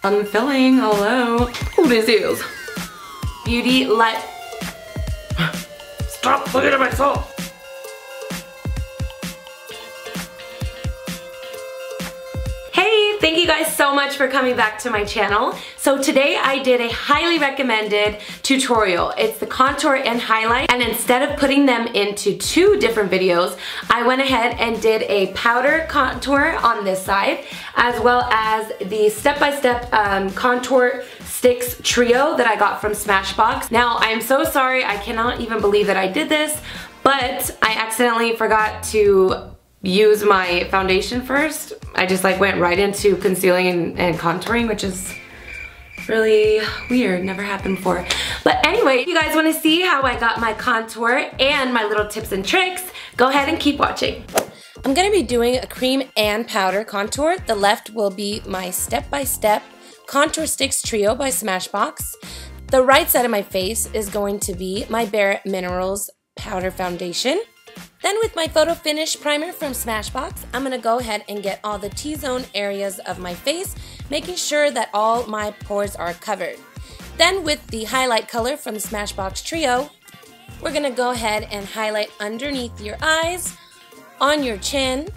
Unfilling, hello. Who this is? Beauty Light. Stop looking at myself. Hey, thank you guys so much for coming back to my channel. So today I did a highly recommended tutorial. It's the contour and highlight, and instead of putting them into two different videos, I went ahead and did a powder contour on this side, as well as the step-by-step contour sticks trio that I got from Smashbox. Now, I am so sorry, I cannot even believe that I did this, but I accidentally forgot to use my foundation first. I just like went right into concealing and contouring, which is really weird, never happened before. But anyway, if you guys want to see how I got my contour and my little tips and tricks, go ahead and keep watching. I'm going to be doing a cream and powder contour. The left will be my step-by-step contour sticks trio by Smashbox. The right side of my face is going to be my Bare Minerals powder foundation. Then with my Photo Finish primer from Smashbox, I'm going to go ahead and get all the T-zone areas of my face, making sure that all my pores are covered. Then with the highlight color from the Smashbox Trio, we're going to go ahead and highlight underneath your eyes, on your chin,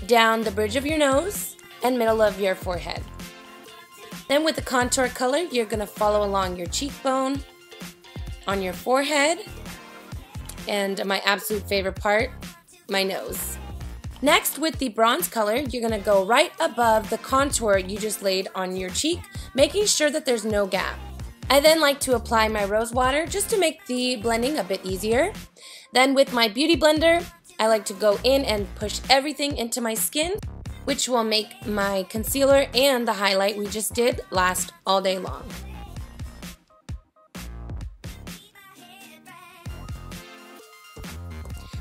down the bridge of your nose, and middle of your forehead. Then with the contour color, you're going to follow along your cheekbone, on your forehead, and my absolute favorite part, my nose. Next, with the bronze color, you're gonna go right above the contour you just laid on your cheek, making sure that there's no gap. I then like to apply my rose water just to make the blending a bit easier. Then with my beauty blender, I like to go in and push everything into my skin, which will make my concealer and the highlight we just did last all day long.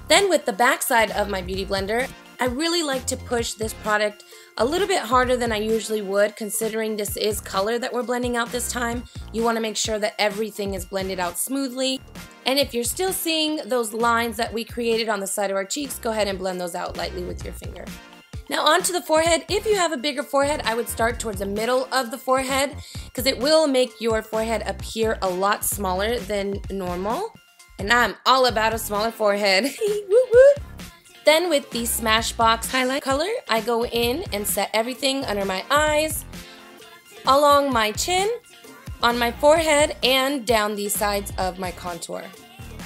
Then with the back side of my beauty blender, I really like to push this product a little bit harder than I usually would, considering this is color that we're blending out this time. You want to make sure that everything is blended out smoothly. And if you're still seeing those lines that we created on the side of our cheeks, go ahead and blend those out lightly with your finger. Now onto the forehead. If you have a bigger forehead, I would start towards the middle of the forehead, because it will make your forehead appear a lot smaller than normal. And I'm all about a smaller forehead. Woo woo. Then with the Smashbox highlight color, I go in and set everything under my eyes, along my chin, on my forehead, and down the sides of my contour.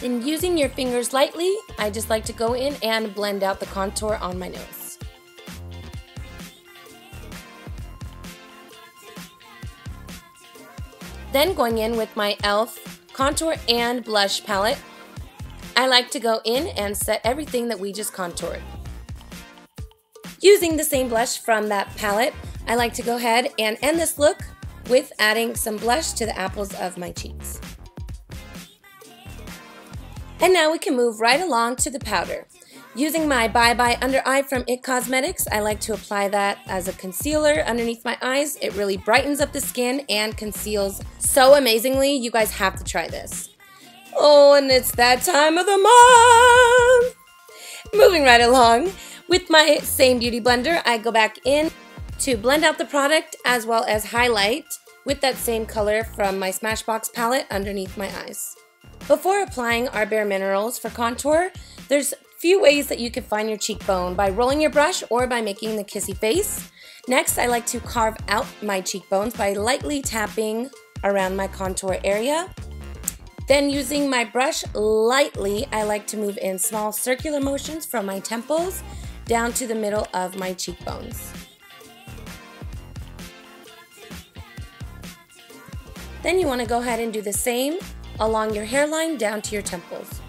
Then using your fingers lightly, I just like to go in and blend out the contour on my nose. Then going in with my e.l.f. contour and blush palette, I like to go in and set everything that we just contoured. Using the same blush from that palette, I like to go ahead and end this look with adding some blush to the apples of my cheeks. And now we can move right along to the powder. Using my Bye Bye Under Eye from IT Cosmetics, I like to apply that as a concealer underneath my eyes. It really brightens up the skin and conceals so amazingly. You guys have to try this. Oh, and it's that time of the month! Moving right along, with my same beauty blender, I go back in to blend out the product as well as highlight with that same color from my Smashbox palette underneath my eyes. Before applying our Bare Minerals for contour, there's few ways that you can find your cheekbone: by rolling your brush or by making the kissy face. Next, I like to carve out my cheekbones by lightly tapping around my contour area. Then using my brush lightly, I like to move in small circular motions from my temples down to the middle of my cheekbones. Then you want to go ahead and do the same along your hairline down to your temples.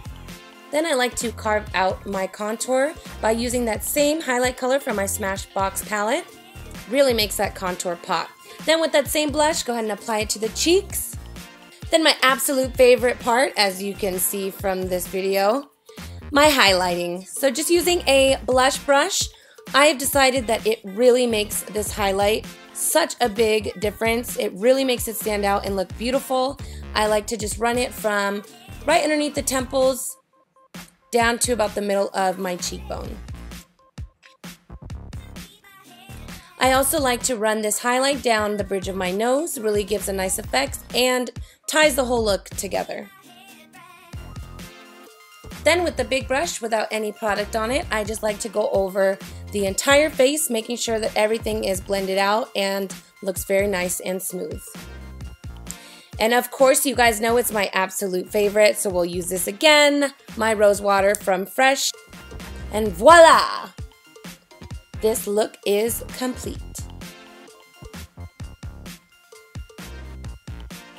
Then I like to carve out my contour by using that same highlight color from my Smashbox palette. Really makes that contour pop. Then with that same blush, go ahead and apply it to the cheeks. Then my absolute favorite part, as you can see from this video, my highlighting. So just using a blush brush, I have decided that it really makes this highlight such a big difference. It really makes it stand out and look beautiful. I like to just run it from right underneath the temples down to about the middle of my cheekbone. I also like to run this highlight down the bridge of my nose, really gives a nice effect and ties the whole look together. Then with the big brush, without any product on it, I just like to go over the entire face, making sure that everything is blended out and looks very nice and smooth. And of course, you guys know it's my absolute favorite, so we'll use this again, my rose water from Fresh. And voila! This look is complete.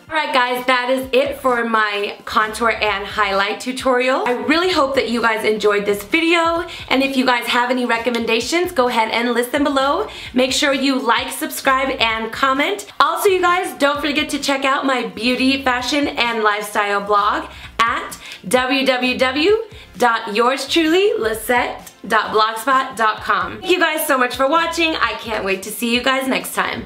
Alright guys, that is it for my contour and highlight tutorial. I really hope that you guys enjoyed this video, and if you guys have any recommendations, go ahead and list them below. Make sure you like, subscribe, and comment. Also, you guys, don't forget to check out my beauty, fashion, and lifestyle blog at www.yourstrulylysette.blogspot.com. Thank you guys so much for watching. I can't wait to see you guys next time.